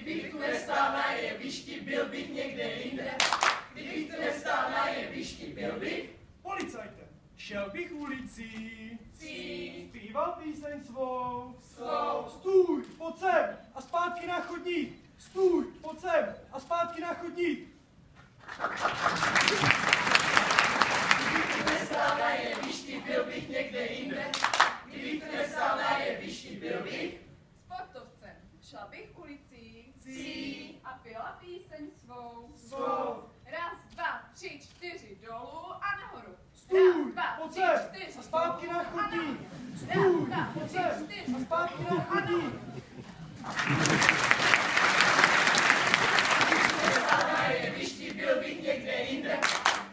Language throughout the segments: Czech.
Kdybych tu nestál na jevišti, byl bych někde jinde. Kdybych tu nestál na jevišti, byl bych policajtem. Šel bych ulicí, cí, zpíval píseň svou. svou. Stůj, pojď sem a zpátky na chodník. Stůj, pojď sem a zpátky na chodník. Kdybych tu nestál na jevišti, byl bych někde jinde. Kdybych tu nestál na jevišti, byl bych Sportovcem. Šla bych ulicí cí, a pěla píseň svou. svou. Raz, dva, tři, čtyři dolů a nahoru. Stůj, Raz, pojď dva, sem tři, čtyři a zpátky na dolů a chodník. nahoru. Stůj, Raz, dva, pojď tři, sem čtyři a zpátky na dolů a chodník. Nestál na jevišti, byl bych někde jinde.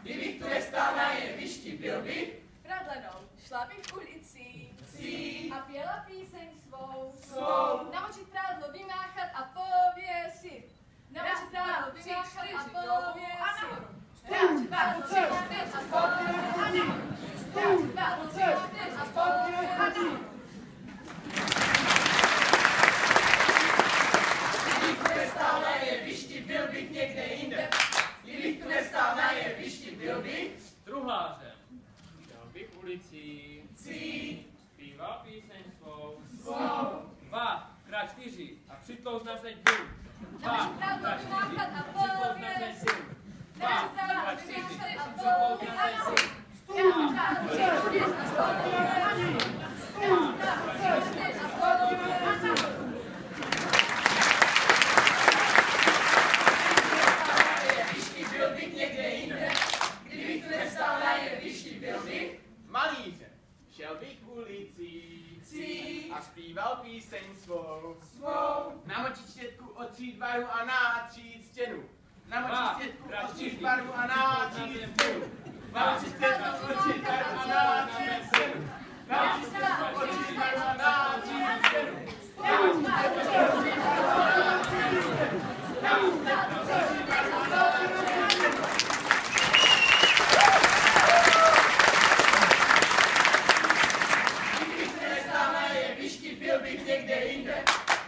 Kdybych tu nestál na jevišti, byl bych Pradlenou. Šla bych ulicí cí, a pěla píseň svou. svou. Namočit prádlo, vymáchat a pověsit. Namočit prádlo, vymáchat a pověsit. Raz, dva, tři, čtyři a Zpátky na chodník. Stůj, pojď sem a zpátky na chodník. Kdybych tu nestál na jevišti, byl bych někde jinde. Kdybych tu nestál na jevišti, byl bych Truhlářem. Šel bych ulicí, cí, zpíval píseň svou. svou. 2 krát 4 a přitlouz na zeď dům. 2 krát 4 a přitlouz na zeď dům. 2 krát 4 a přitlouz na zeď dům. Stůj, pojď sem a zpátky na chodník. Stůj, pojď sem a zpátky na chodník. Jevišti, byl bych někde jinde. Kdybych tu nestál na jevišti, byl bych Malířem. Šel bych ulicí cí, a zpíval píseň svou. svou. Namočit štětku, otřít barvu a nátřít stěnu. Namočit Dva štětku, krát otřít 4 barvu a nátřít stěnu. Namočit štětku, otřít barvu a nátřít stěnu. Namočit štětku, otřít barvu a nátřít stěnu. Namočit štětku, otřít barvu a nátřít stěnu. Namočit štětku, otřít barvu a nátřít stěnu. Kdybych tu nestál na jevišti, byl bych někde jinde.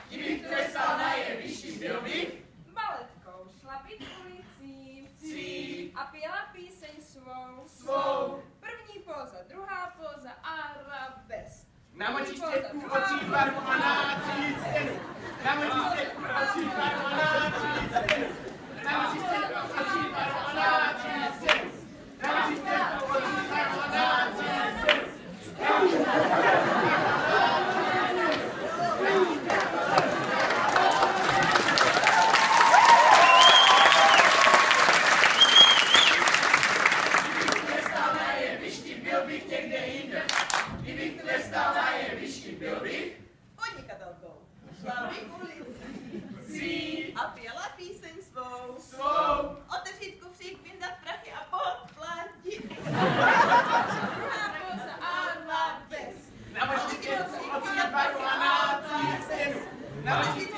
Kdybych tu nestál na jevišti, byl bych Baletkou. Šla bych ulicí cí, a pěla píseň svou. svou. První póza, druhá póza, arabesk. Namočit štětku, otřít barvu a nátřít stěnu. Namočit štětku, otřít barvu a nátřít stěnu. Namočit štětku, otřít barvu a nátřít stěnu. Namočit štětku, otřít barvu a nátřít stěnu. Kdybych tu nestál na jevišti, byl bych někde jinde. Kdybych tu nestál na jevišti, byl bych Podnikatelkou. Šla bych ulicí cí, a pěla píseň svou. svou. Otevřít kufřík, vyndat prachy a podplatit. Druhá póza, arabesk. Namočit štětku, otřít barvu a nátřít stěnu. Namočit